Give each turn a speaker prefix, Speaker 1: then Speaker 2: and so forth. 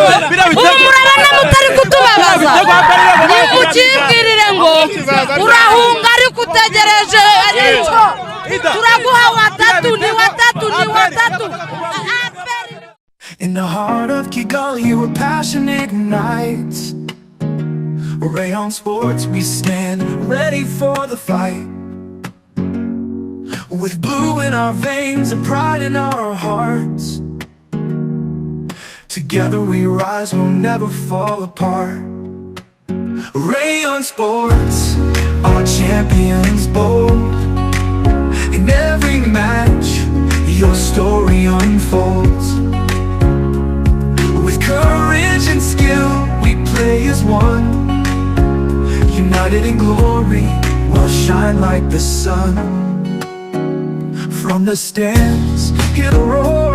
Speaker 1: murabona mutari kutubabaza nimukibwirire ngo urahunga ariko utegereje turaguha watatu ni watatu ni watatu.
Speaker 2: In the heart of Kigali we're passionate nights. Rayon Sports we stand ready for the fight. With blue in our veins and pride in our hearts. Together we rise, we'll never fall apart. Rayon Sports, our champions bold. In every match, your story unfolds. With courage and skill, we play as one. United in glory, we'll shine like the sun. From the stands, hear the roar